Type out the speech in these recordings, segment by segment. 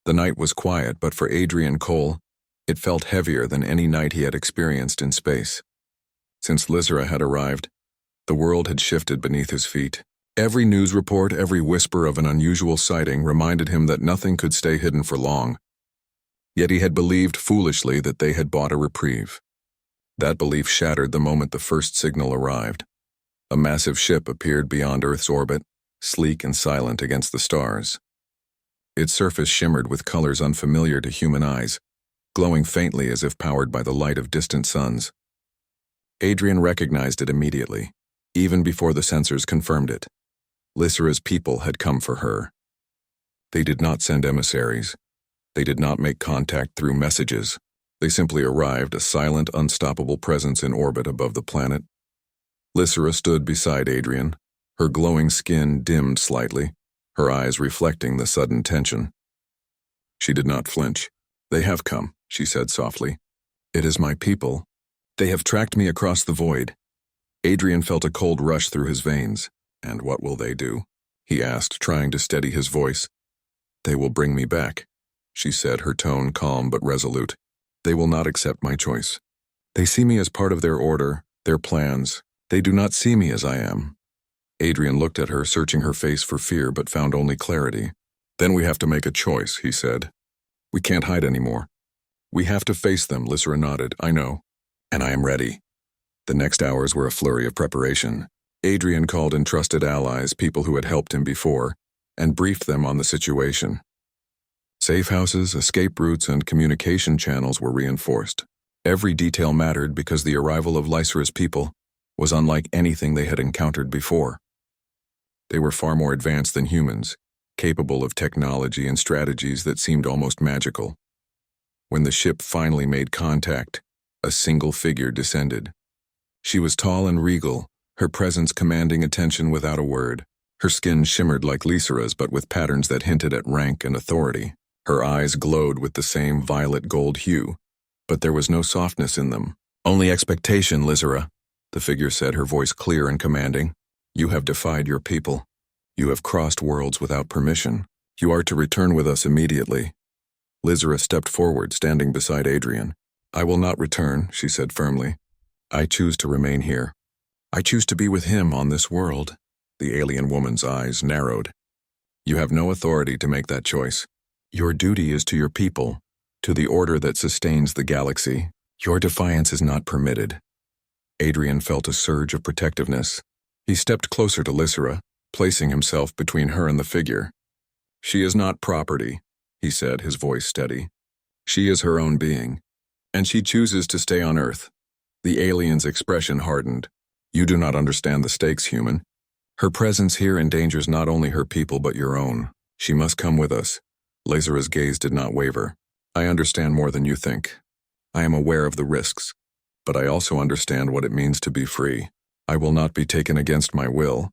The night was quiet, but for Adrian Cole, it felt heavier than any night he had experienced in space. Since Lysra had arrived, the world had shifted beneath his feet. Every news report, every whisper of an unusual sighting reminded him that nothing could stay hidden for long. Yet he had believed foolishly that they had bought a reprieve. That belief shattered the moment the first signal arrived. A massive ship appeared beyond Earth's orbit, sleek and silent against the stars. Its surface shimmered with colors unfamiliar to human eyes, glowing faintly as if powered by the light of distant suns. Adrian recognized it immediately, even before the sensors confirmed it. Lysra's people had come for her. They did not send emissaries. They did not make contact through messages. They simply arrived, a silent, unstoppable presence in orbit above the planet. Lysra stood beside Adrian, her glowing skin dimmed slightly, her eyes reflecting the sudden tension. She did not flinch. "They have come," she said softly. "It is my people. They have tracked me across the void." Adrian felt a cold rush through his veins. "And what will they do?" he asked, trying to steady his voice. "They will bring me back," she said, her tone calm but resolute. "They will not accept my choice. They see me as part of their order, their plans. They do not see me as I am." Adrian looked at her, searching her face for fear, but found only clarity. "Then we have to make a choice," he said. "We can't hide anymore. We have to face them." Lysra nodded. "I know. And I am ready." The next hours were a flurry of preparation. Adrian called in trusted allies, people who had helped him before, and briefed them on the situation. Safe houses, escape routes, and communication channels were reinforced. Every detail mattered because the arrival of Lysra's people was unlike anything they had encountered before. They were far more advanced than humans, capable of technology and strategies that seemed almost magical. When the ship finally made contact, a single figure descended. She was tall and regal, her presence commanding attention without a word. Her skin shimmered like Lysra's, but with patterns that hinted at rank and authority. Her eyes glowed with the same violet-gold hue, but there was no softness in them. "Only expectation, Lysra," the figure said, her voice clear and commanding. "You have defied your people. You have crossed worlds without permission. You are to return with us immediately." Lysra stepped forward, standing beside Adrian. "I will not return," she said firmly. "I choose to remain here. I choose to be with him on this world." The alien woman's eyes narrowed. "You have no authority to make that choice. Your duty is to your people, to the order that sustains the galaxy. Your defiance is not permitted." Adrian felt a surge of protectiveness. He stepped closer to Lysra, placing himself between her and the figure. "She is not property," he said, his voice steady. "She is her own being, and she chooses to stay on Earth." The alien's expression hardened. "You do not understand the stakes, human. Her presence here endangers not only her people but your own. She must come with us." Lysra's gaze did not waver. "I understand more than you think. I am aware of the risks, but I also understand what it means to be free. I will not be taken against my will."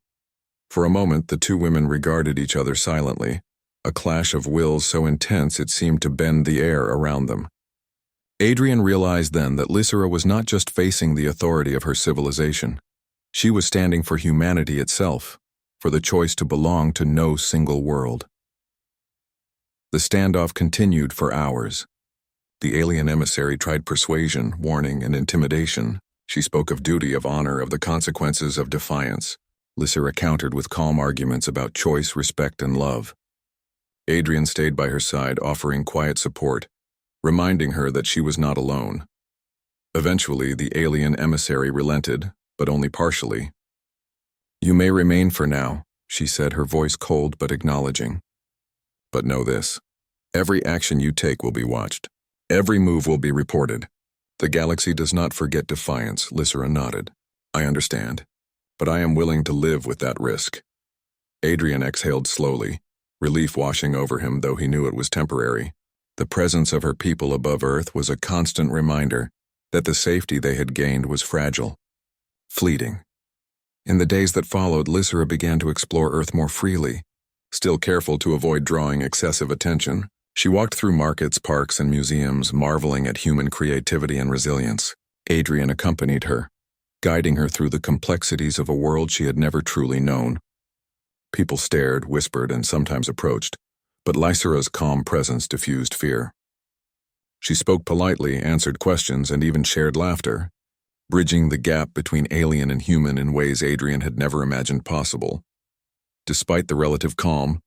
For a moment, the two women regarded each other silently, a clash of wills so intense it seemed to bend the air around them. Adrian realized then that Lysra was not just facing the authority of her civilization. She was standing for humanity itself, for the choice to belong to no single world. The standoff continued for hours. The alien emissary tried persuasion, warning, and intimidation. She spoke of duty, of honor, of the consequences of defiance. Lysra countered with calm arguments about choice, respect, and love. Adrian stayed by her side, offering quiet support, reminding her that she was not alone. Eventually, the alien emissary relented, but only partially. "You may remain for now," she said, her voice cold but acknowledging. "But know this. Every action you take will be watched. Every move will be reported. The galaxy does not forget defiance." Lysra nodded. "I understand, but I am willing to live with that risk." Adrian exhaled slowly, relief washing over him, though he knew it was temporary. The presence of her people above Earth was a constant reminder that the safety they had gained was fragile, fleeting. In the days that followed, Lysra began to explore Earth more freely, still careful to avoid drawing excessive attention. She walked through markets, parks, and museums, marveling at human creativity and resilience. Adrian accompanied her, guiding her through the complexities of a world she had never truly known. People stared, whispered, and sometimes approached, but Lysera's calm presence diffused fear. She spoke politely, answered questions, and even shared laughter, bridging the gap between alien and human in ways Adrian had never imagined possible. Despite the relative calm,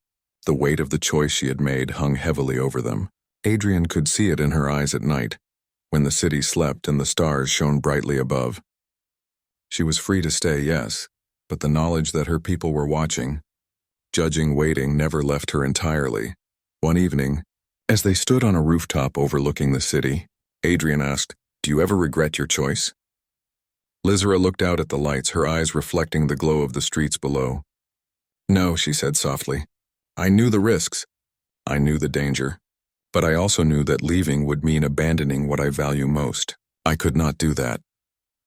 the weight of the choice she had made hung heavily over them. Adrian could see it in her eyes at night, when the city slept and the stars shone brightly above. She was free to stay, yes, but the knowledge that her people were watching, judging, waiting, never left her entirely. One evening, as they stood on a rooftop overlooking the city, Adrian asked, "Do you ever regret your choice?" Lysera looked out at the lights, her eyes reflecting the glow of the streets below. "No," she said softly. "I knew the risks. I knew the danger. But I also knew that leaving would mean abandoning what I value most. I could not do that."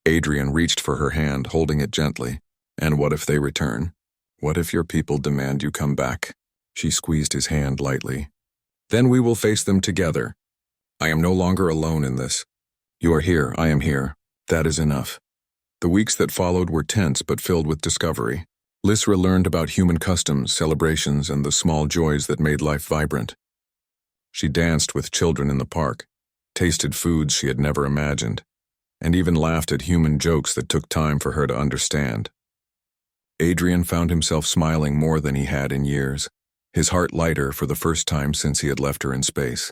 Adrian reached for her hand, holding it gently. "And what if they return? What if your people demand you come back?" She squeezed his hand lightly. "Then we will face them together. I am no longer alone in this. You are here, I am here. That is enough." The weeks that followed were tense but filled with discovery. Lysera learned about human customs, celebrations, and the small joys that made life vibrant. She danced with children in the park, tasted foods she had never imagined, and even laughed at human jokes that took time for her to understand. Adrian found himself smiling more than he had in years, his heart lighter for the first time since he had left her in space.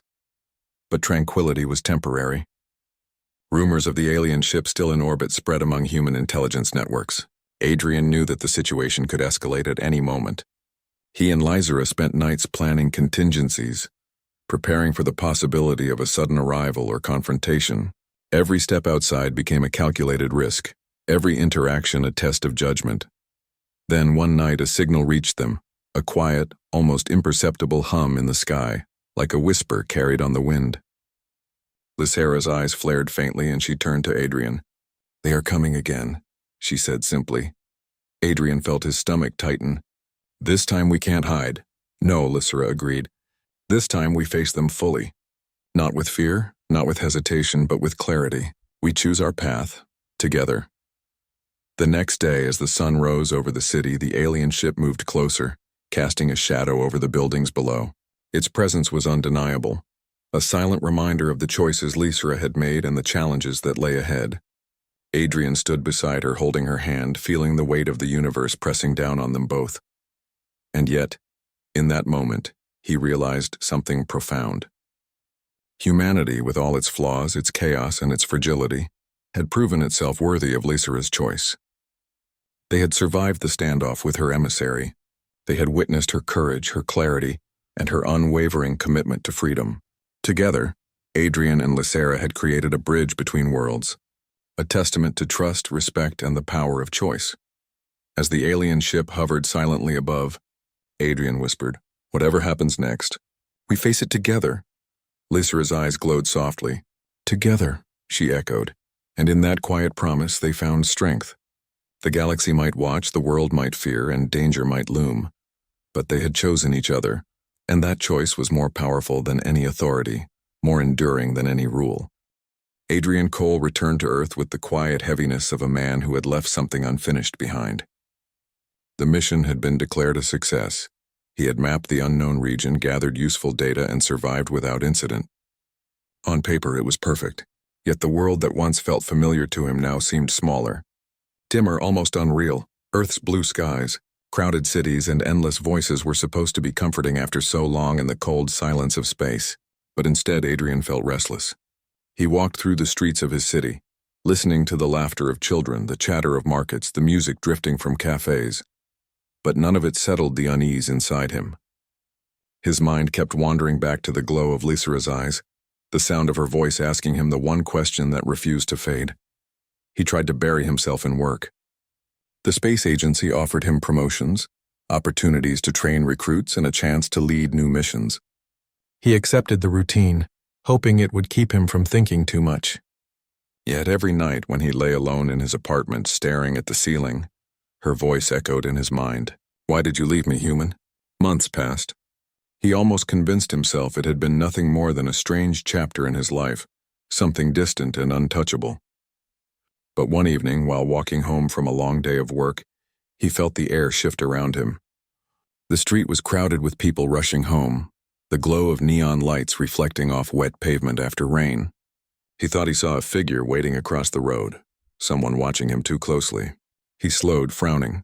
But tranquility was temporary. Rumors of the alien ship still in orbit spread among human intelligence networks. Adrian knew that the situation could escalate at any moment. He and Lysera spent nights planning contingencies, preparing for the possibility of a sudden arrival or confrontation. Every step outside became a calculated risk, every interaction a test of judgment. Then one night a signal reached them, a quiet, almost imperceptible hum in the sky, like a whisper carried on the wind. Lysera's eyes flared faintly and she turned to Adrian. "They are coming again," she said simply. Adrian felt his stomach tighten. "This time we can't hide." "No," Lysera agreed. "This time we face them fully. Not with fear, not with hesitation, but with clarity. We choose our path, together." The next day, as the sun rose over the city, the alien ship moved closer, casting a shadow over the buildings below. Its presence was undeniable, a silent reminder of the choices Lysera had made and the challenges that lay ahead. Adrian stood beside her, holding her hand, feeling the weight of the universe pressing down on them both. And yet, in that moment, he realized something profound. Humanity, with all its flaws, its chaos, and its fragility, had proven itself worthy of Lysera's choice. They had survived the standoff with her emissary. They had witnessed her courage, her clarity, and her unwavering commitment to freedom. Together, Adrian and Lysera had created a bridge between worlds, a testament to trust, respect, and the power of choice. As the alien ship hovered silently above, Adrian whispered, "Whatever happens next, we face it together." Lysera's eyes glowed softly. "Together," she echoed, and in that quiet promise they found strength. The galaxy might watch, the world might fear, and danger might loom. But they had chosen each other, and that choice was more powerful than any authority, more enduring than any rule. Adrian Cole returned to Earth with the quiet heaviness of a man who had left something unfinished behind. The mission had been declared a success. He had mapped the unknown region, gathered useful data, and survived without incident. On paper, it was perfect, yet the world that once felt familiar to him now seemed smaller, dimmer, almost unreal. Earth's blue skies, crowded cities, and endless voices were supposed to be comforting after so long in the cold silence of space, but instead Adrian felt restless. He walked through the streets of his city, listening to the laughter of children, the chatter of markets, the music drifting from cafes, but none of it settled the unease inside him. His mind kept wandering back to the glow of Lysera's eyes, the sound of her voice asking him the one question that refused to fade. He tried to bury himself in work. The space agency offered him promotions, opportunities to train recruits, and a chance to lead new missions. He accepted the routine, hoping it would keep him from thinking too much. Yet every night when he lay alone in his apartment staring at the ceiling, her voice echoed in his mind. "Why did you leave me, human?" Months passed. He almost convinced himself it had been nothing more than a strange chapter in his life, something distant and untouchable. But one evening, while walking home from a long day of work, he felt the air shift around him. The street was crowded with people rushing home, the glow of neon lights reflecting off wet pavement after rain. He thought he saw a figure waiting across the road, someone watching him too closely. He slowed, frowning.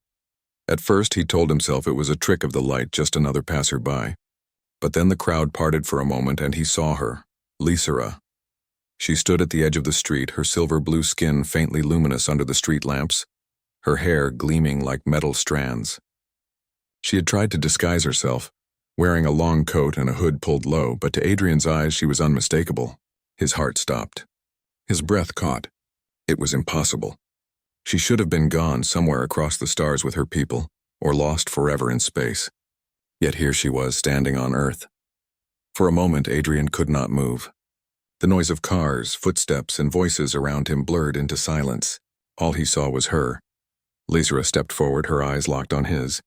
At first, he told himself it was a trick of the light, just another passerby. But then the crowd parted for a moment and he saw her, Lysera. She stood at the edge of the street, her silver-blue skin faintly luminous under the street lamps, her hair gleaming like metal strands. She had tried to disguise herself, wearing a long coat and a hood pulled low, but to Adrian's eyes she was unmistakable. His heart stopped. His breath caught. It was impossible. She should have been gone somewhere across the stars with her people, or lost forever in space. Yet here she was, standing on Earth. For a moment, Adrian could not move. The noise of cars, footsteps, and voices around him blurred into silence. All he saw was her. Lysera stepped forward, her eyes locked on his.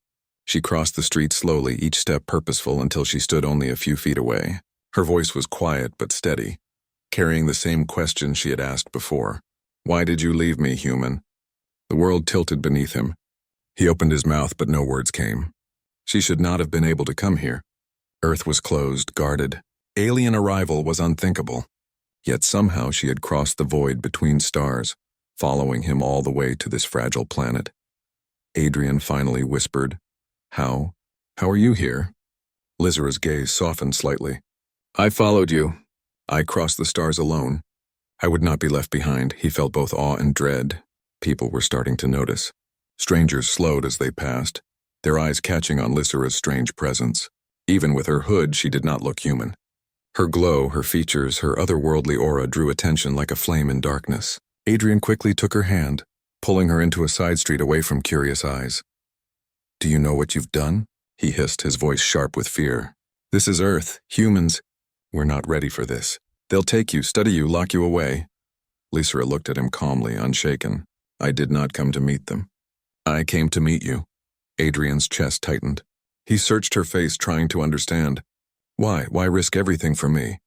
She crossed the street slowly, each step purposeful, until she stood only a few feet away. Her voice was quiet but steady, carrying the same question she had asked before. "Why did you leave me, human?" The world tilted beneath him. He opened his mouth, but no words came. She should not have been able to come here. Earth was closed, guarded. Alien arrival was unthinkable. Yet somehow she had crossed the void between stars, following him all the way to this fragile planet. Adrian finally whispered, How are you here?" Lysera's gaze softened slightly. "I followed you. I crossed the stars alone. I would not be left behind." He felt both awe and dread. People were starting to notice. Strangers slowed as they passed, their eyes catching on Lysera's strange presence. Even with her hood, she did not look human. Her glow, her features, her otherworldly aura drew attention like a flame in darkness. Adrian quickly took her hand, pulling her into a side street away from curious eyes. "Do you know what you've done?" he hissed, his voice sharp with fear. "This is Earth. Humans. We're not ready for this. They'll take you, study you, lock you away." Lysera looked at him calmly, unshaken. "I did not come to meet them. I came to meet you." Adrian's chest tightened. He searched her face, trying to understand. Why risk everything for me?"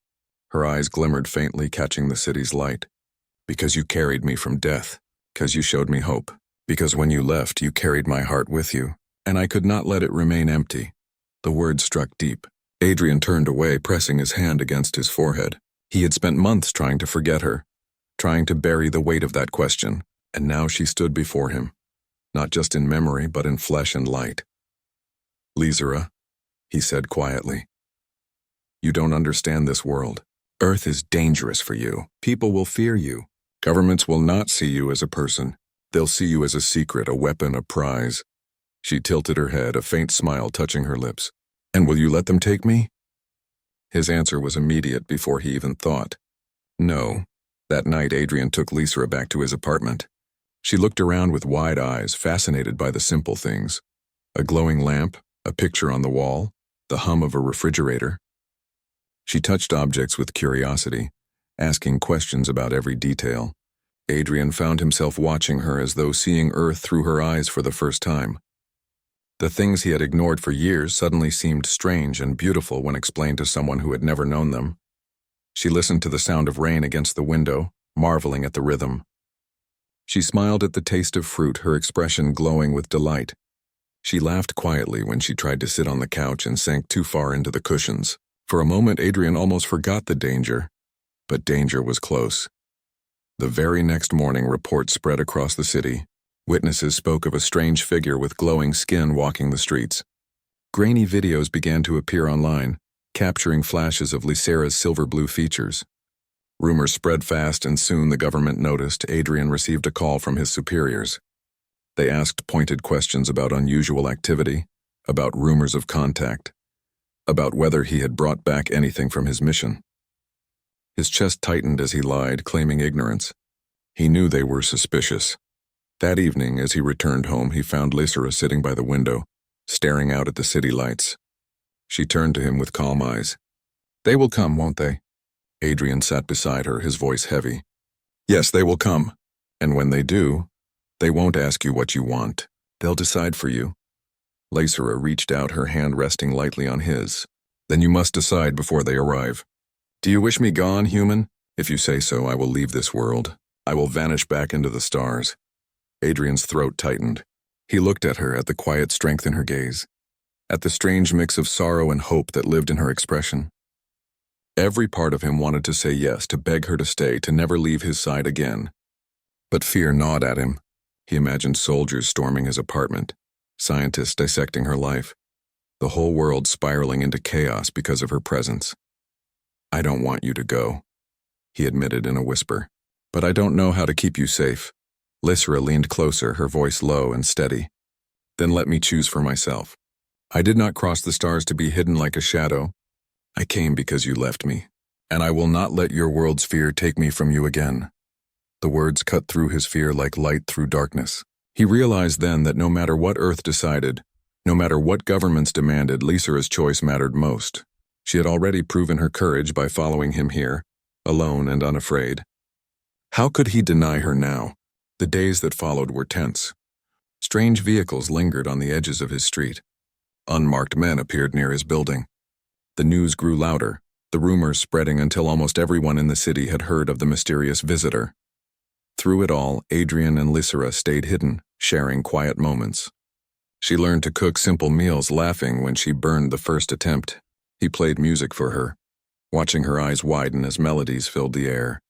Her eyes glimmered faintly, catching the city's light. "Because you carried me from death. Because you showed me hope. Because when you left, you carried my heart with you, and I could not let it remain empty." The words struck deep. Adrian turned away, pressing his hand against his forehead. He had spent months trying to forget her, trying to bury the weight of that question, and now she stood before him, not just in memory, but in flesh and light. "Lysera," he said quietly, "you don't understand this world. Earth is dangerous for you. People will fear you. Governments will not see you as a person. They'll see you as a secret, a weapon, a prize." She tilted her head, a faint smile touching her lips. "And will you let them take me?" His answer was immediate before he even thought. No. That night, Adrian took Lysera back to his apartment. She looked around with wide eyes, fascinated by the simple things. A glowing lamp, a picture on the wall, the hum of a refrigerator. She touched objects with curiosity, asking questions about every detail. Adrian found himself watching her as though seeing Earth through her eyes for the first time. The things he had ignored for years suddenly seemed strange and beautiful when explained to someone who had never known them. She listened to the sound of rain against the window, marveling at the rhythm. She smiled at the taste of fruit, her expression glowing with delight. She laughed quietly when she tried to sit on the couch and sank too far into the cushions. For a moment, Adrian almost forgot the danger, but danger was close. The very next morning, reports spread across the city. Witnesses spoke of a strange figure with glowing skin walking the streets. Grainy videos began to appear online, capturing flashes of Lysera's silver-blue features. Rumors spread fast, and soon the government noticed. Adrian received a call from his superiors. They asked pointed questions about unusual activity, about rumors of contact, about whether he had brought back anything from his mission. His chest tightened as he lied, claiming ignorance. He knew they were suspicious. That evening, as he returned home, he found Lysera sitting by the window, staring out at the city lights. She turned to him with calm eyes. "They will come, won't they?" Adrian sat beside her, his voice heavy. "Yes, they will come. And when they do, they won't ask you what you want. They'll decide for you." Lysera reached out, her hand resting lightly on his. "Then you must decide before they arrive. Do you wish me gone, human? If you say so, I will leave this world. I will vanish back into the stars." Adrian's throat tightened. He looked at her, at the quiet strength in her gaze. at the strange mix of sorrow and hope that lived in her expression. Every part of him wanted to say yes, to beg her to stay, to never leave his side again. But fear gnawed at him. He imagined soldiers storming his apartment, scientists dissecting her life, the whole world spiraling into chaos because of her presence. "I don't want you to go," he admitted in a whisper. "But I don't know how to keep you safe." Lysra leaned closer, her voice low and steady. "Then let me choose for myself. I did not cross the stars to be hidden like a shadow. I came because you left me, and I will not let your world's fear take me from you again." The words cut through his fear like light through darkness. He realized then that no matter what Earth decided, no matter what governments demanded, Lysra's choice mattered most. She had already proven her courage by following him here, alone and unafraid. How could he deny her now? The days that followed were tense. Strange vehicles lingered on the edges of his street. Unmarked men appeared near his building. The news grew louder, the rumors spreading until almost everyone in the city had heard of the mysterious visitor. Through it all, Adrian and Lysra stayed hidden, sharing quiet moments. She learned to cook simple meals, laughing when she burned the first attempt. He played music for her, watching her eyes widen as melodies filled the air.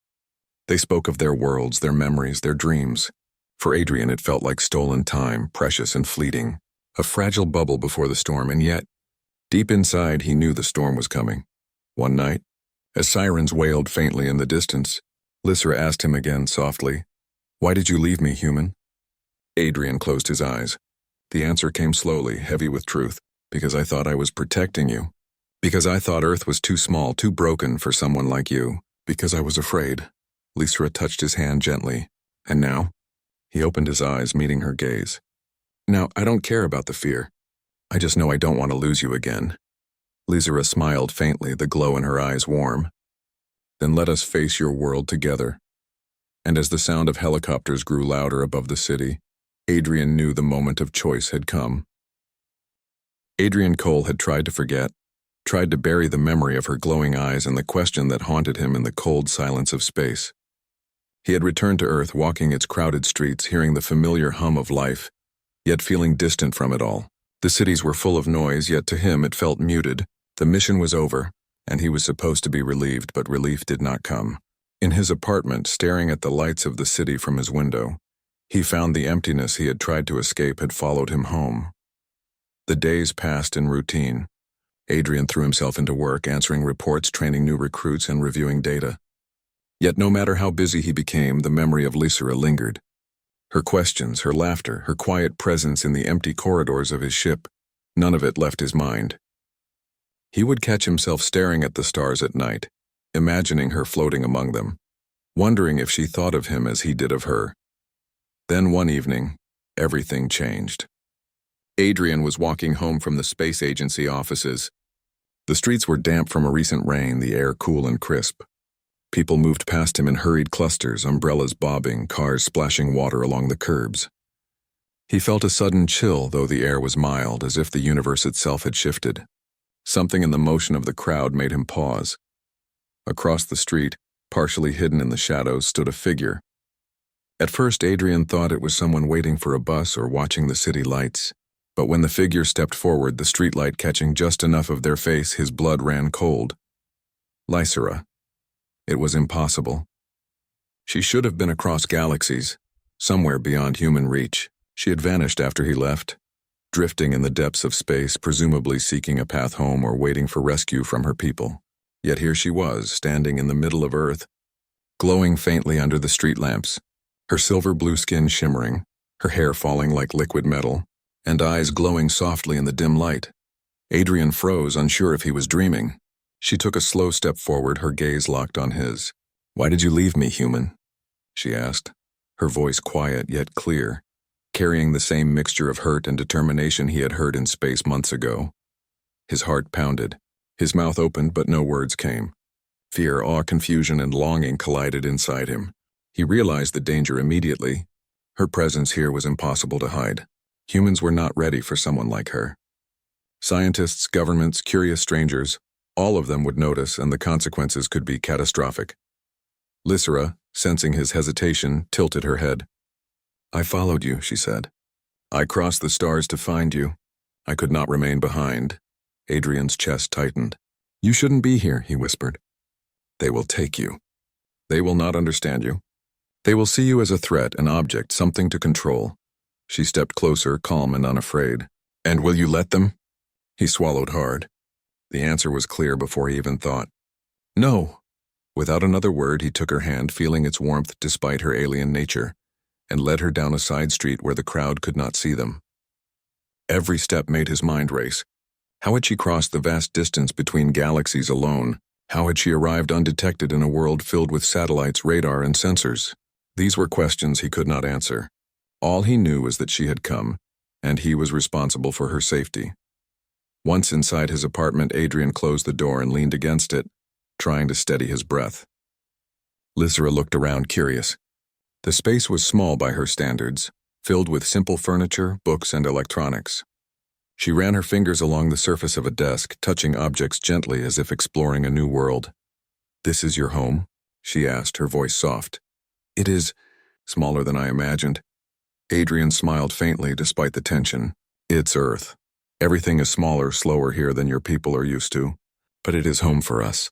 They spoke of their worlds, their memories, their dreams. For Adrian, it felt like stolen time, precious and fleeting, a fragile bubble before the storm, and yet, deep inside, he knew the storm was coming. One night, as sirens wailed faintly in the distance, Lysra asked him again softly, "Why did you leave me, human?" Adrian closed his eyes. The answer came slowly, heavy with truth. "Because I thought I was protecting you. Because I thought Earth was too small, too broken for someone like you. Because I was afraid." Lysra touched his hand gently. "And now?" He opened his eyes, meeting her gaze. "Now, I don't care about the fear. I just know I don't want to lose you again." Lysra smiled faintly, the glow in her eyes warm. "Then let us face your world together." And as the sound of helicopters grew louder above the city, Adrian knew the moment of choice had come. Adrian Cole had tried to forget, tried to bury the memory of her glowing eyes and the question that haunted him in the cold silence of space. He had returned to Earth, walking its crowded streets, hearing the familiar hum of life, yet feeling distant from it all. The cities were full of noise, yet to him it felt muted. The mission was over, and he was supposed to be relieved, but relief did not come. In his apartment, staring at the lights of the city from his window, he found the emptiness he had tried to escape had followed him home. The days passed in routine. Adrian threw himself into work, answering reports, training new recruits, and reviewing data. Yet no matter how busy he became, the memory of Lysra lingered. Her questions, her laughter, her quiet presence in the empty corridors of his ship, none of it left his mind. He would catch himself staring at the stars at night, imagining her floating among them, wondering if she thought of him as he did of her. Then one evening, everything changed. Adrian was walking home from the space agency offices. The streets were damp from a recent rain, the air cool and crisp. People moved past him in hurried clusters, umbrellas bobbing, cars splashing water along the curbs. He felt a sudden chill, though the air was mild, as if the universe itself had shifted. Something in the motion of the crowd made him pause. Across the street, partially hidden in the shadows, stood a figure. At first, Adrian thought it was someone waiting for a bus or watching the city lights. But when the figure stepped forward, the streetlight catching just enough of their face, his blood ran cold. Lysra. It was impossible. She should have been across galaxies, somewhere beyond human reach. She had vanished after he left, drifting in the depths of space, presumably seeking a path home or waiting for rescue from her people. Yet here she was, standing in the middle of Earth, glowing faintly under the street lamps, her silver blue skin shimmering, her hair falling like liquid metal, and eyes glowing softly in the dim light. Adrian froze, unsure if he was dreaming. She took a slow step forward, her gaze locked on his. "Why did you leave me, human?" she asked, her voice quiet yet clear, carrying the same mixture of hurt and determination he had heard in space months ago. His heart pounded. His mouth opened, but no words came. Fear, awe, confusion, and longing collided inside him. He realized the danger immediately. Her presence here was impossible to hide. Humans were not ready for someone like her. Scientists, governments, curious strangers, all of them would notice, and the consequences could be catastrophic. Lysra, sensing his hesitation, tilted her head. "I followed you," she said. "I crossed the stars to find you. I could not remain behind. Adrian's chest tightened. You shouldn't be here, he whispered. They will take you. They will not understand you. They will see you as a threat, an object, something to control. She stepped closer, calm and unafraid. And will you let them? He swallowed hard. The answer was clear before he even thought. No. Without another word, he took her hand, feeling its warmth despite her alien nature, and led her down a side street where the crowd could not see them. Every step made his mind race. How had she crossed the vast distance between galaxies alone? How had she arrived undetected in a world filled with satellites, radar, and sensors? These were questions he could not answer. All he knew was that she had come, and he was responsible for her safety. Once inside his apartment, Adrian closed the door and leaned against it, trying to steady his breath. Lysra looked around, curious. The space was small by her standards, filled with simple furniture, books, and electronics. She ran her fingers along the surface of a desk, touching objects gently as if exploring a new world. This is your home? She asked, her voice soft. It is smaller than I imagined. Adrian smiled faintly despite the tension. It's Earth. Everything is smaller, slower here than your people are used to, but it is home for us.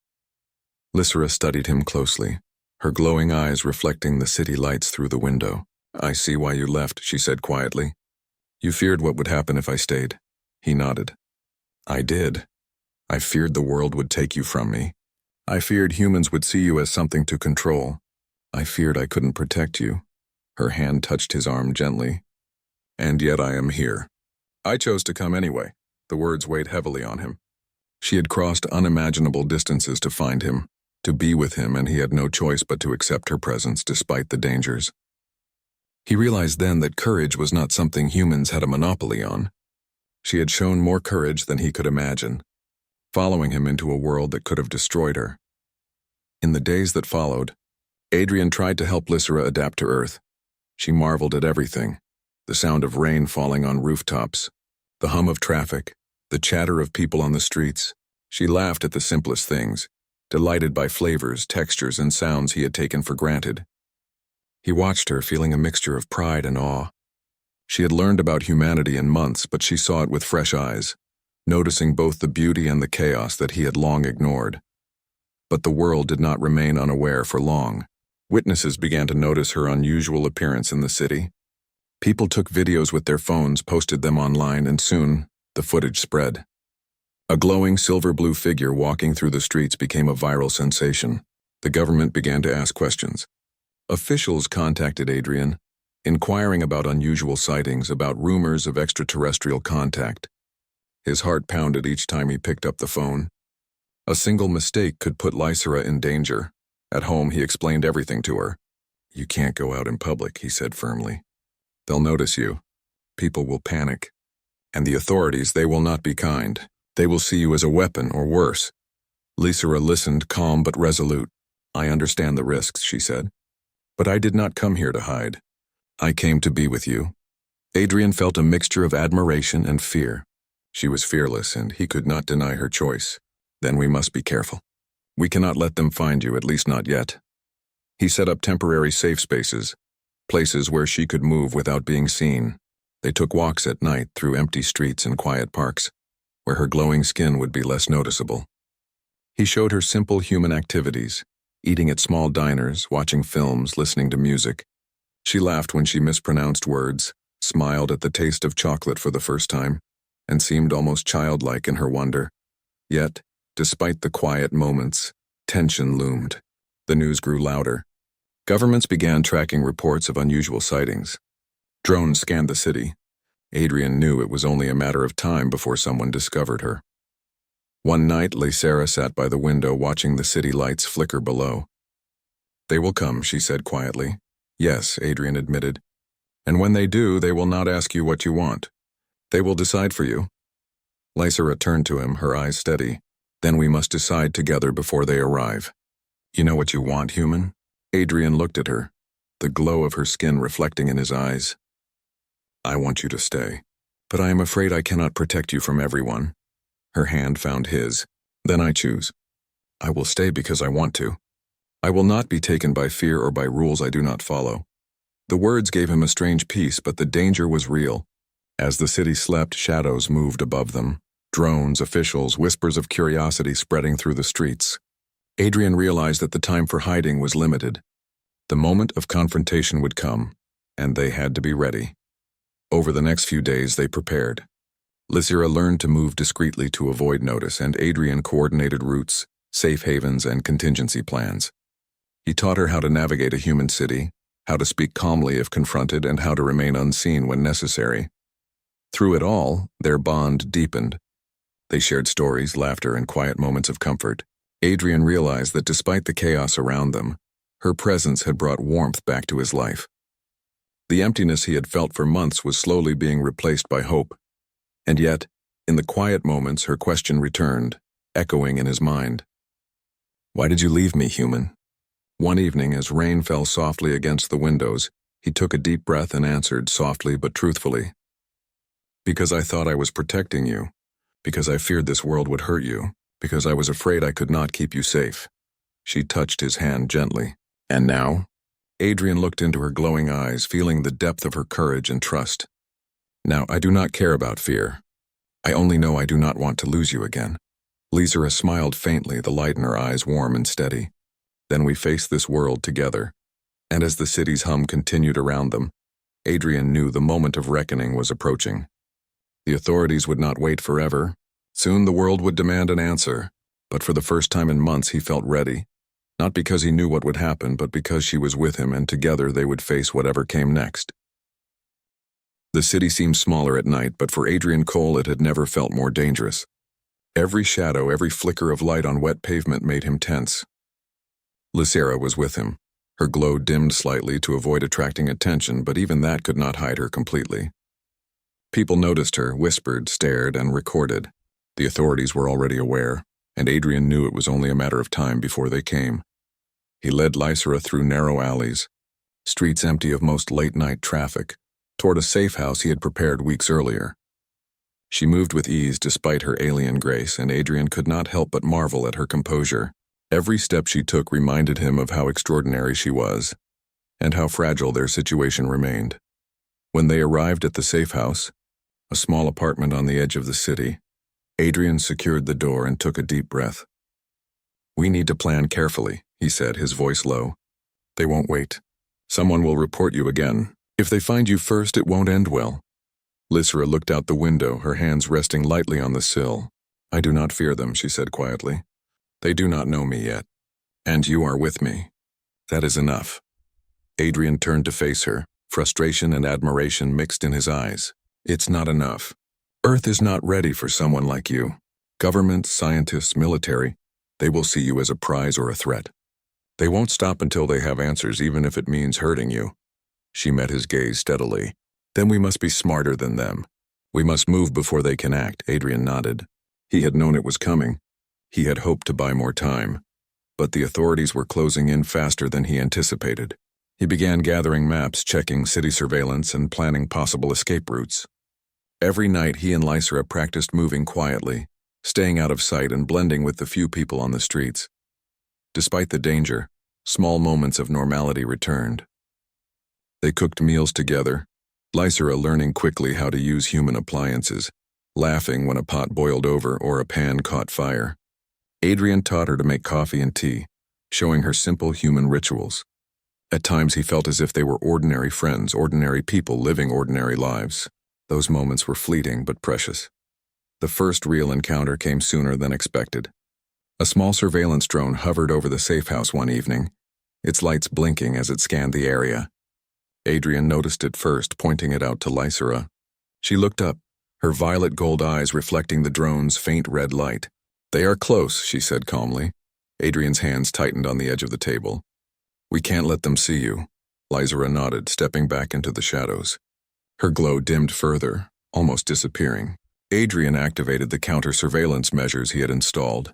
Lysra studied him closely, her glowing eyes reflecting the city lights through the window. I see why you left, she said quietly. You feared what would happen if I stayed. He nodded. I did. I feared the world would take you from me. I feared humans would see you as something to control. I feared I couldn't protect you. Her hand touched his arm gently. And yet I am here. I chose to come anyway. The words weighed heavily on him. She had crossed unimaginable distances to find him, to be with him, and he had no choice but to accept her presence despite the dangers. He realized then that courage was not something humans had a monopoly on. She had shown more courage than he could imagine, following him into a world that could have destroyed her. In the days that followed, Adrian tried to help Lysra adapt to Earth. She marveled at everything, the sound of rain falling on rooftops, the hum of traffic, the chatter of people on the streets. She laughed at the simplest things, delighted by flavors, textures, and sounds he had taken for granted. He watched her, feeling a mixture of pride and awe. She had learned about humanity in months, but she saw it with fresh eyes, noticing both the beauty and the chaos that he had long ignored. But the world did not remain unaware for long. Witnesses began to notice her unusual appearance in the city. People took videos with their phones, posted them online, and soon, the footage spread. A glowing silver-blue figure walking through the streets became a viral sensation. The government began to ask questions. Officials contacted Adrian, inquiring about unusual sightings, about rumors of extraterrestrial contact. His heart pounded each time he picked up the phone. A single mistake could put Lysra in danger. At home, he explained everything to her. You can't go out in public, he said firmly. They'll notice you. People will panic. And the authorities, they will not be kind. They will see you as a weapon or worse. Lysra listened, calm but resolute. I understand the risks, she said. But I did not come here to hide. I came to be with you. Adrian felt a mixture of admiration and fear. She was fearless, and he could not deny her choice. Then we must be careful. We cannot let them find you, at least not yet. He set up temporary safe spaces, places where she could move without being seen. They took walks at night through empty streets and quiet parks, where her glowing skin would be less noticeable. He showed her simple human activities, eating at small diners, watching films, listening to music. She laughed when she mispronounced words, smiled at the taste of chocolate for the first time, and seemed almost childlike in her wonder. Yet, despite the quiet moments, tension loomed. The news grew louder. Governments began tracking reports of unusual sightings. Drones scanned the city. Adrian knew it was only a matter of time before someone discovered her. One night, Lysra sat by the window watching the city lights flicker below. They will come, she said quietly. Yes, Adrian admitted. And when they do, they will not ask you what you want. They will decide for you. Lysra turned to him, her eyes steady. Then we must decide together before they arrive. You know what you want, human? Adrian looked at her, the glow of her skin reflecting in his eyes. I want you to stay, but I am afraid I cannot protect you from everyone. Her hand found his. Then I choose. I will stay because I want to. I will not be taken by fear or by rules I do not follow. The words gave him a strange peace, but the danger was real. As the city slept, shadows moved above them. Drones, officials, whispers of curiosity spreading through the streets. Adrian realized that the time for hiding was limited. The moment of confrontation would come, and they had to be ready. Over the next few days, they prepared. Lysira learned to move discreetly to avoid notice, and Adrian coordinated routes, safe havens, and contingency plans. He taught her how to navigate a human city, how to speak calmly if confronted, and how to remain unseen when necessary. Through it all, their bond deepened. They shared stories, laughter, and quiet moments of comfort. Adrian realized that despite the chaos around them, her presence had brought warmth back to his life. The emptiness he had felt for months was slowly being replaced by hope. And yet, in the quiet moments, her question returned, echoing in his mind. "Why did you leave me, human?" One evening, as rain fell softly against the windows, he took a deep breath and answered softly but truthfully. "Because I thought I was protecting you. Because I feared this world would hurt you. Because I was afraid I could not keep you safe." She touched his hand gently. "And now?" Adrian looked into her glowing eyes, feeling the depth of her courage and trust. "Now, I do not care about fear. I only know I do not want to lose you again." Lysira smiled faintly, the light in her eyes warm and steady. "Then we face this world together." And as the city's hum continued around them, Adrian knew the moment of reckoning was approaching. The authorities would not wait forever. Soon the world would demand an answer, but for the first time in months he felt ready. Not because he knew what would happen, but because she was with him, and together they would face whatever came next. The city seemed smaller at night, but for Adrian Cole it had never felt more dangerous. Every shadow, every flicker of light on wet pavement made him tense. Lysira was with him. Her glow dimmed slightly to avoid attracting attention, but even that could not hide her completely. People noticed her, whispered, stared, and recorded. The authorities were already aware, and Adrian knew it was only a matter of time before they came. He led Lysira through narrow alleys, streets empty of most late-night traffic, toward a safe house he had prepared weeks earlier. She moved with ease despite her alien grace, and Adrian could not help but marvel at her composure. Every step she took reminded him of how extraordinary she was, and how fragile their situation remained. When they arrived at the safe house, a small apartment on the edge of the city, Adrian secured the door and took a deep breath. "We need to plan carefully," he said, his voice low. "They won't wait. Someone will report you again. If they find you first, it won't end well." Lysira looked out the window, her hands resting lightly on the sill. "I do not fear them," she said quietly. "They do not know me yet. And you are with me. That is enough." Adrian turned to face her, frustration and admiration mixed in his eyes. "It's not enough. Earth is not ready for someone like you. Government, scientists, military, they will see you as a prize or a threat. They won't stop until they have answers, even if it means hurting you." She met his gaze steadily. "Then we must be smarter than them. We must move before they can act." Adrian nodded. He had known it was coming. He had hoped to buy more time. But the authorities were closing in faster than he anticipated. He began gathering maps, checking city surveillance, and planning possible escape routes. Every night he and Lysira practiced moving quietly, staying out of sight and blending with the few people on the streets. Despite the danger, small moments of normality returned. They cooked meals together, Lysira learning quickly how to use human appliances, laughing when a pot boiled over or a pan caught fire. Adrian taught her to make coffee and tea, showing her simple human rituals. At times he felt as if they were ordinary friends, ordinary people living ordinary lives. Those moments were fleeting but precious. The first real encounter came sooner than expected. A small surveillance drone hovered over the safe house one evening, its lights blinking as it scanned the area. Adrian noticed it first, pointing it out to Lysira. She looked up, her violet gold eyes reflecting the drone's faint red light. "They are close," she said calmly. Adrian's hands tightened on the edge of the table. "We can't let them see you." Lysira nodded, stepping back into the shadows. Her glow dimmed further, almost disappearing. Adrian activated the counter-surveillance measures he had installed.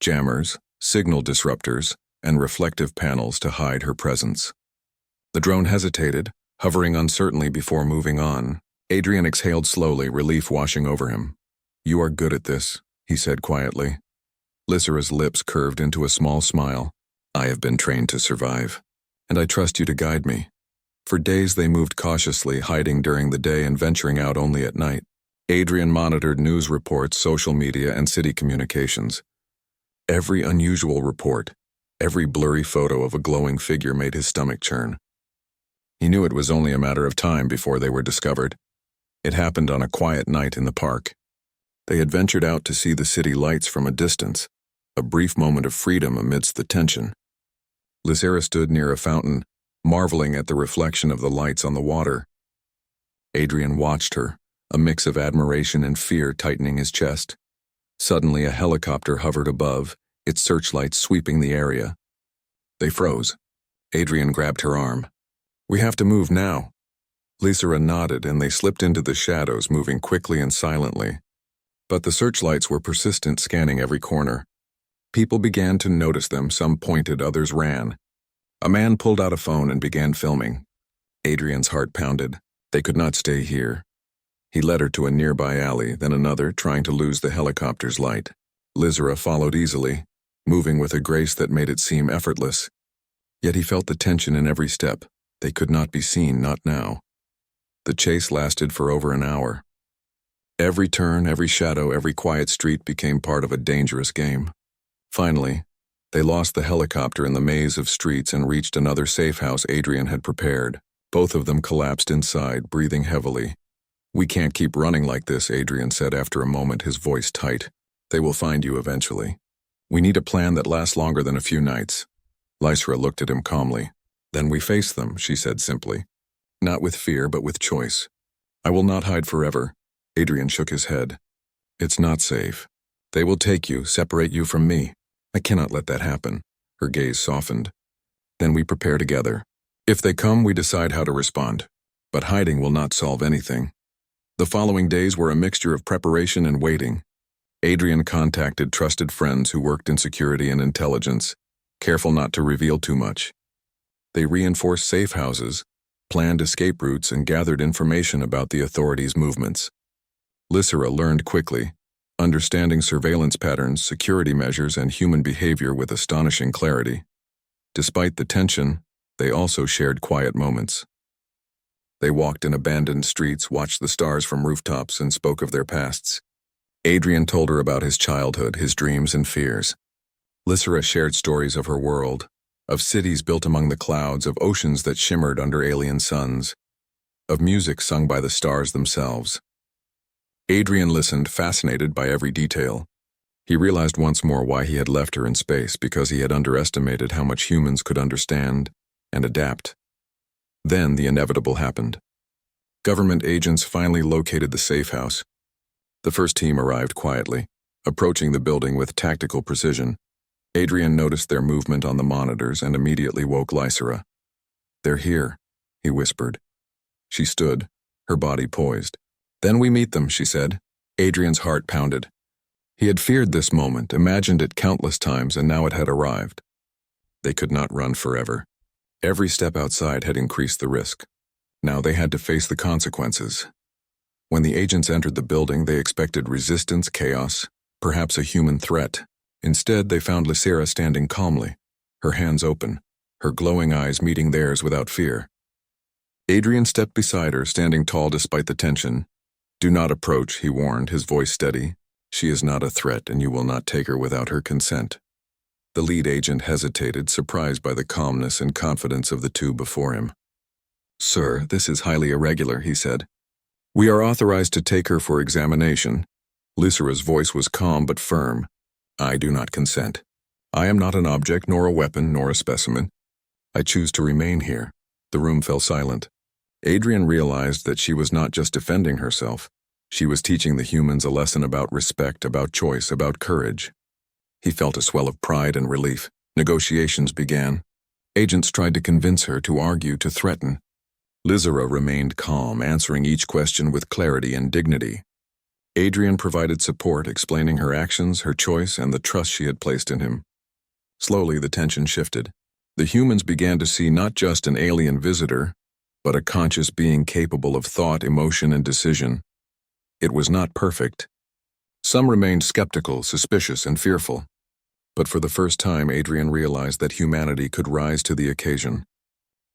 Jammers, signal disruptors, and reflective panels to hide her presence. The drone hesitated, hovering uncertainly before moving on. Adrian exhaled slowly, relief washing over him. "You are good at this," he said quietly. Lysira's lips curved into a small smile. "I have been trained to survive, and I trust you to guide me." For days they moved cautiously, hiding during the day and venturing out only at night. Adrian monitored news reports, social media, and city communications. Every unusual report, every blurry photo of a glowing figure made his stomach churn. He knew it was only a matter of time before they were discovered. It happened on a quiet night in the park. They had ventured out to see the city lights from a distance, a brief moment of freedom amidst the tension. Lysera stood near a fountain, marveling at the reflection of the lights on the water. Adrian watched her, a mix of admiration and fear tightening his chest. Suddenly, a helicopter hovered above, its searchlights sweeping the area. They froze. Adrian grabbed her arm. "We have to move now." Lysera nodded, and they slipped into the shadows, moving quickly and silently. But the searchlights were persistent, scanning every corner. People began to notice them, some pointed, others ran. A man pulled out a phone and began filming. Adrian's heart pounded. They could not stay here. He led her to a nearby alley, then another, trying to lose the helicopter's light. Lysera followed easily, moving with a grace that made it seem effortless. Yet he felt the tension in every step. They could not be seen, not now. The chase lasted for over an hour. Every turn, every shadow, every quiet street became part of a dangerous game. Finally, they lost the helicopter in the maze of streets and reached another safe house Adrian had prepared. Both of them collapsed inside, breathing heavily. "We can't keep running like this," Adrian said after a moment, his voice tight. "They will find you eventually. We need a plan that lasts longer than a few nights." Lysera looked at him calmly. "Then we face them," she said simply. "Not with fear, but with choice. I will not hide forever." Adrian shook his head. "It's not safe. They will take you, separate you from me. I cannot let that happen." Her gaze softened. "Then we prepare together. If they come, we decide how to respond. But hiding will not solve anything." The following days were a mixture of preparation and waiting. Adrian contacted trusted friends who worked in security and intelligence, careful not to reveal too much. They reinforced safe houses, planned escape routes, and gathered information about the authorities' movements. Lysera learned quickly, understanding surveillance patterns, security measures, and human behavior with astonishing clarity. Despite the tension, they also shared quiet moments. They walked in abandoned streets, watched the stars from rooftops, and spoke of their pasts. Adrian told her about his childhood, his dreams and fears. Lysera shared stories of her world, of cities built among the clouds, of oceans that shimmered under alien suns, of music sung by the stars themselves. Adrian listened, fascinated by every detail. He realized once more why he had left her in space, because he had underestimated how much humans could understand and adapt. Then the inevitable happened. Government agents finally located the safe house. The first team arrived quietly, approaching the building with tactical precision. Adrian noticed their movement on the monitors and immediately woke Lysera. "They're here," he whispered. She stood, her body poised. "Then we meet them," she said. Adrian's heart pounded. He had feared this moment, imagined it countless times, and now it had arrived. They could not run forever. Every step outside had increased the risk. Now they had to face the consequences. When the agents entered the building, they expected resistance, chaos, perhaps a human threat. Instead, they found Lysera standing calmly, her hands open, her glowing eyes meeting theirs without fear. Adrian stepped beside her, standing tall despite the tension. "Do not approach," he warned, his voice steady. "She is not a threat, and you will not take her without her consent." The lead agent hesitated, surprised by the calmness and confidence of the two before him. "Sir, this is highly irregular," he said. "We are authorized to take her for examination." Lysera's voice was calm but firm. "I do not consent. I am not an object, nor a weapon, nor a specimen. I choose to remain here." The room fell silent. Adrian realized that she was not just defending herself. She was teaching the humans a lesson about respect, about choice, about courage. He felt a swell of pride and relief. Negotiations began. Agents tried to convince her, to argue, to threaten. Lysera remained calm, answering each question with clarity and dignity. Adrian provided support, explaining her actions, her choice, and the trust she had placed in him. Slowly, the tension shifted. The humans began to see not just an alien visitor, but a conscious being capable of thought, emotion, and decision. It was not perfect. Some remained skeptical, suspicious, and fearful. But for the first time, Adrian realized that humanity could rise to the occasion.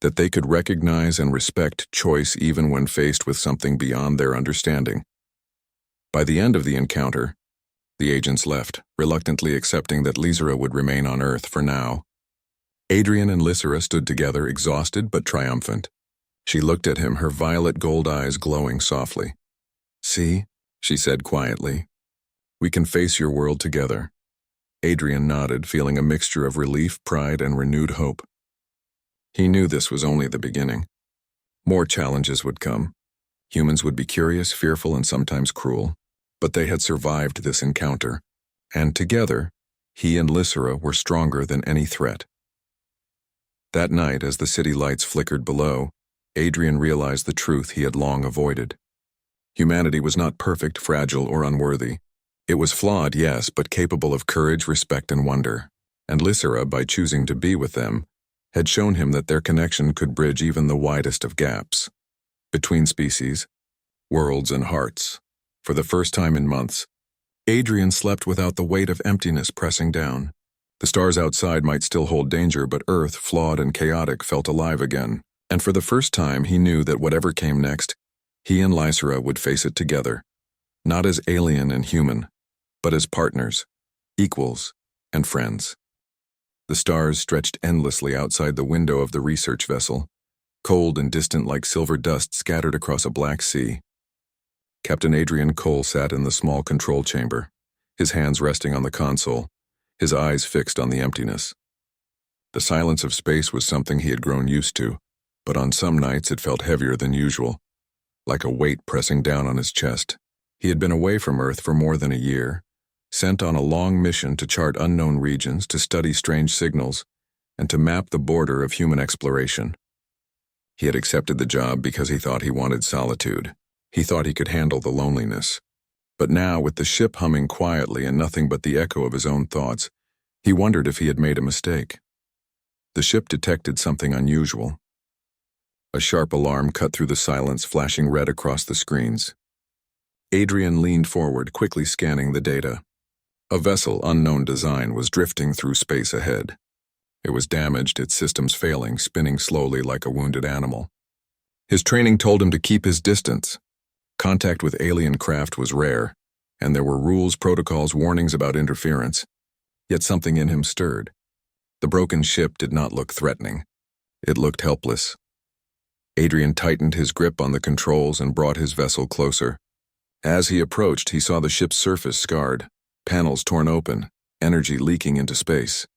that they could recognize and respect choice even when faced with something beyond their understanding. By the end of the encounter, the agents left, reluctantly accepting that Lysera would remain on Earth for now. Adrian and Lysera stood together, exhausted but triumphant. She looked at him, her violet gold eyes glowing softly. "See," she said quietly, "we can face your world together." Adrian nodded, feeling a mixture of relief, pride, and renewed hope. He knew this was only the beginning. More challenges would come. Humans would be curious, fearful, and sometimes cruel. But they had survived this encounter, and together, he and Lysera were stronger than any threat. That night, as the city lights flickered below, Adrian realized the truth he had long avoided. Humanity was not perfect, fragile, or unworthy. It was flawed, yes, but capable of courage, respect, and wonder. And Lysera, by choosing to be with them, had shown him that their connection could bridge even the widest of gaps. Between species, worlds, and hearts. For the first time in months, Adrian slept without the weight of emptiness pressing down. The stars outside might still hold danger, but Earth, flawed and chaotic, felt alive again. And for the first time, he knew that whatever came next, he and Lysera would face it together, not as alien and human, but as partners, equals, and friends. The stars stretched endlessly outside the window of the research vessel, cold and distant like silver dust scattered across a black sea. Captain Adrian Cole sat in the small control chamber, his hands resting on the console, his eyes fixed on the emptiness. The silence of space was something he had grown used to, but on some nights it felt heavier than usual, like a weight pressing down on his chest. He had been away from Earth for more than a year, sent on a long mission to chart unknown regions, to study strange signals, and to map the border of human exploration. He had accepted the job because he thought he wanted solitude. He thought he could handle the loneliness. But now, with the ship humming quietly and nothing but the echo of his own thoughts, he wondered if he had made a mistake. The ship detected something unusual. A sharp alarm cut through the silence, flashing red across the screens. Adrian leaned forward, quickly scanning the data. A vessel, unknown design, was drifting through space ahead. It was damaged, its systems failing, spinning slowly like a wounded animal. His training told him to keep his distance. Contact with alien craft was rare, and there were rules, protocols, warnings about interference. Yet something in him stirred. The broken ship did not look threatening. It looked helpless. Adrian tightened his grip on the controls and brought his vessel closer. As he approached, he saw the ship's surface scarred, panels torn open, energy leaking into space.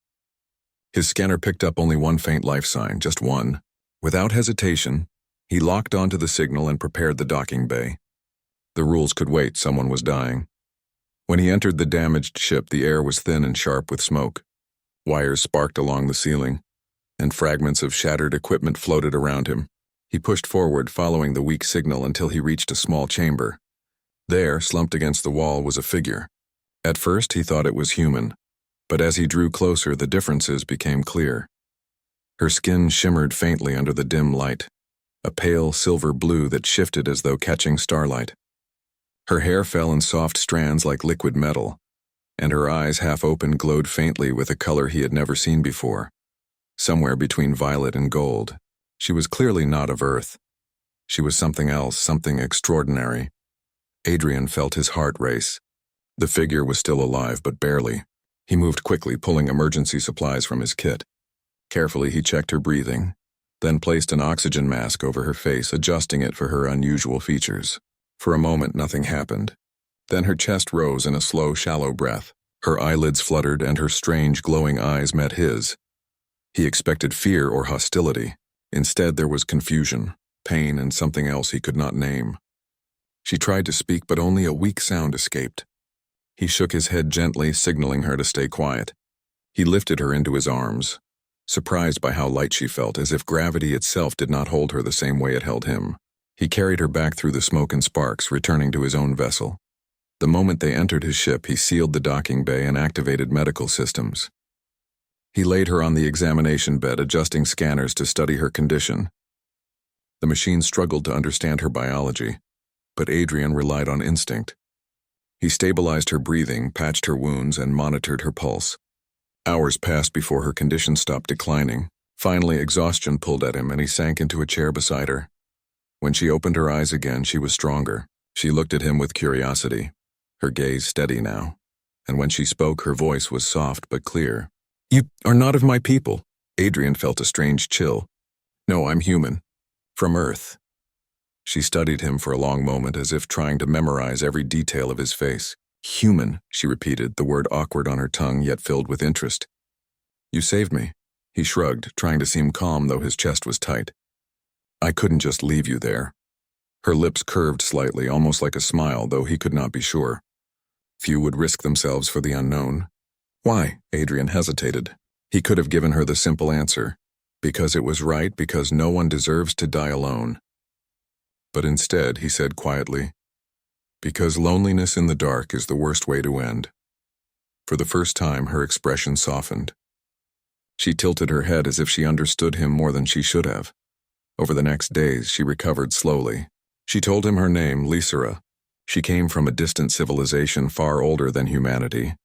His scanner picked up only one faint life sign, just one. Without hesitation, he locked onto the signal and prepared the docking bay. The rules could wait, someone was dying. When he entered the damaged ship, the air was thin and sharp with smoke. Wires sparked along the ceiling, and fragments of shattered equipment floated around him. He pushed forward, following the weak signal until he reached a small chamber. There, slumped against the wall, was a figure. At first, he thought it was human, but as he drew closer, the differences became clear. Her skin shimmered faintly under the dim light, a pale silver blue that shifted as though catching starlight. Her hair fell in soft strands like liquid metal, and her eyes, half open, glowed faintly with a color he had never seen before. Somewhere between violet and gold, she was clearly not of Earth. She was something else, something extraordinary. Adrian felt his heart race. The figure was still alive, but barely. He moved quickly, pulling emergency supplies from his kit. Carefully, he checked her breathing, then placed an oxygen mask over her face, adjusting it for her unusual features. For a moment, nothing happened. Then her chest rose in a slow, shallow breath. Her eyelids fluttered, and her strange, glowing eyes met his. He expected fear or hostility. Instead, there was confusion, pain, and something else he could not name. She tried to speak, but only a weak sound escaped. He shook his head gently, signaling her to stay quiet. He lifted her into his arms, surprised by how light she felt, as if gravity itself did not hold her the same way it held him. He carried her back through the smoke and sparks, returning to his own vessel. The moment they entered his ship, he sealed the docking bay and activated medical systems. He laid her on the examination bed, adjusting scanners to study her condition. The machine struggled to understand her biology, but Adrian relied on instinct. He stabilized her breathing, patched her wounds, and monitored her pulse. Hours passed before her condition stopped declining. Finally, exhaustion pulled at him and he sank into a chair beside her. When she opened her eyes again, she was stronger. She looked at him with curiosity, her gaze steady now. And when she spoke, her voice was soft but clear. "You are not of my people." Adrian felt a strange chill. "No, I'm human. From Earth." She studied him for a long moment as if trying to memorize every detail of his face. "Human," she repeated, the word awkward on her tongue yet filled with interest. "You saved me." He shrugged, trying to seem calm though his chest was tight. "I couldn't just leave you there." Her lips curved slightly, almost like a smile, though he could not be sure. Few would risk themselves for the unknown. "Why?" Adrian hesitated. He could have given her the simple answer. Because it was right, because no one deserves to die alone. But instead, he said quietly, "Because loneliness in the dark is the worst way to end." For the first time, her expression softened. She tilted her head as if she understood him more than she should have. Over the next days, she recovered slowly. She told him her name, Lysera. She came from a distant civilization far older than humanity,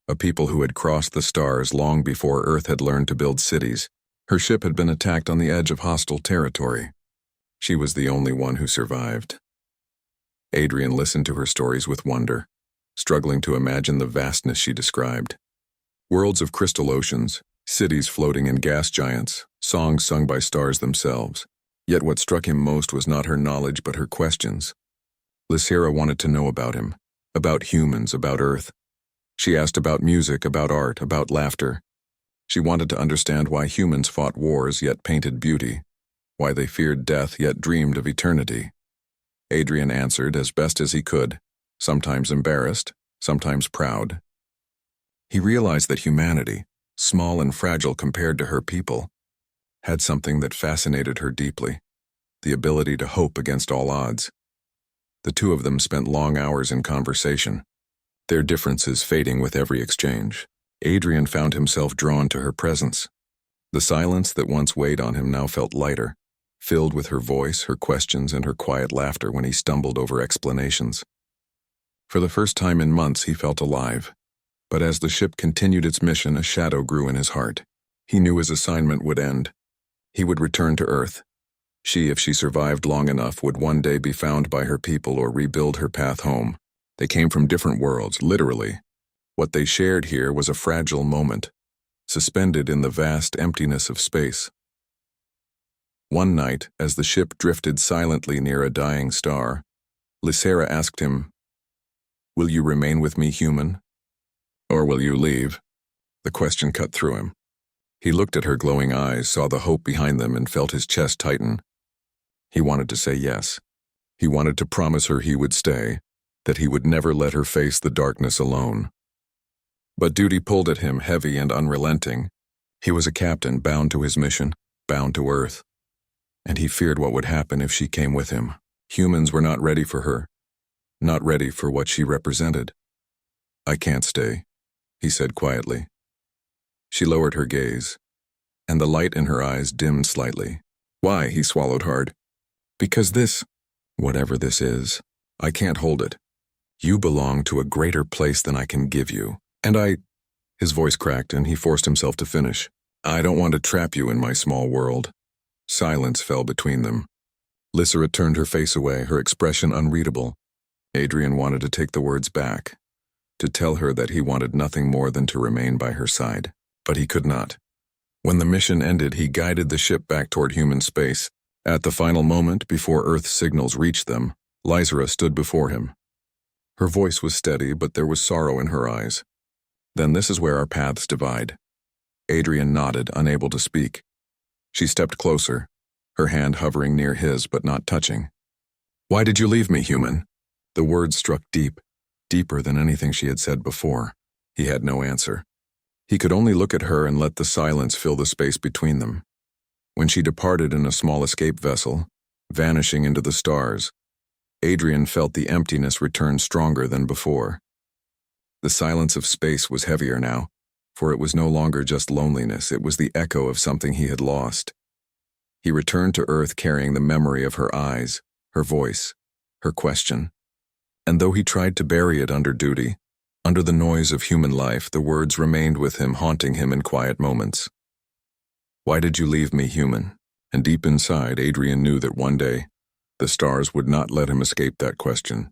a people who had crossed the stars long before Earth had learned to build cities. Her ship had been attacked on the edge of hostile territory. She was the only one who survived. Adrian listened to her stories with wonder, struggling to imagine the vastness she described. Worlds of crystal oceans, cities floating in gas giants, songs sung by stars themselves. Yet what struck him most was not her knowledge but her questions. Lysera wanted to know about him, about humans, about Earth. She asked about music, about art, about laughter. She wanted to understand why humans fought wars yet painted beauty, why they feared death yet dreamed of eternity. Adrian answered as best as he could, sometimes embarrassed, sometimes proud. He realized that humanity, small and fragile compared to her people, had something that fascinated her deeply, the ability to hope against all odds. The two of them spent long hours in conversation, their differences fading with every exchange. Adrian found himself drawn to her presence. The silence that once weighed on him now felt lighter, filled with her voice, her questions, and her quiet laughter when he stumbled over explanations. For the first time in months, he felt alive. But as the ship continued its mission, a shadow grew in his heart. He knew his assignment would end. He would return to Earth. She, if she survived long enough, would one day be found by her people or rebuild her path home. They came from different worlds, literally. What they shared here was a fragile moment, suspended in the vast emptiness of space. One night, as the ship drifted silently near a dying star, Lysera asked him, "Will you remain with me, human? Or will you leave?" The question cut through him. He looked at her glowing eyes, saw the hope behind them, and felt his chest tighten. He wanted to say yes. He wanted to promise her he would stay, that he would never let her face the darkness alone. But duty pulled at him, heavy and unrelenting. He was a captain bound to his mission, bound to Earth. And he feared what would happen if she came with him. Humans were not ready for her, not ready for what she represented. "I can't stay," he said quietly. She lowered her gaze, and the light in her eyes dimmed slightly. "Why?" He swallowed hard. "Because this, whatever this is, I can't hold it. You belong to a greater place than I can give you. And His voice cracked and he forced himself to finish. "I don't want to trap you in my small world." Silence fell between them. Lysera turned her face away, her expression unreadable. Adrian wanted to take the words back, to tell her that he wanted nothing more than to remain by her side. But he could not. When the mission ended, he guided the ship back toward human space. At the final moment, before Earth's signals reached them, Lysera stood before him. Her voice was steady, but there was sorrow in her eyes. "Then this is where our paths divide." Adrian nodded, unable to speak. She stepped closer, her hand hovering near his but not touching. "Why did you leave me, human?" The words struck deep, deeper than anything she had said before. He had no answer. He could only look at her and let the silence fill the space between them. When she departed in a small escape vessel, vanishing into the stars, Adrian felt the emptiness return stronger than before. The silence of space was heavier now, for it was no longer just loneliness, it was the echo of something he had lost. He returned to Earth carrying the memory of her eyes, her voice, her question. And though he tried to bury it under duty, under the noise of human life, the words remained with him, haunting him in quiet moments. Why did you leave me, human? And deep inside, Adrian knew that one day, the stars would not let him escape that question.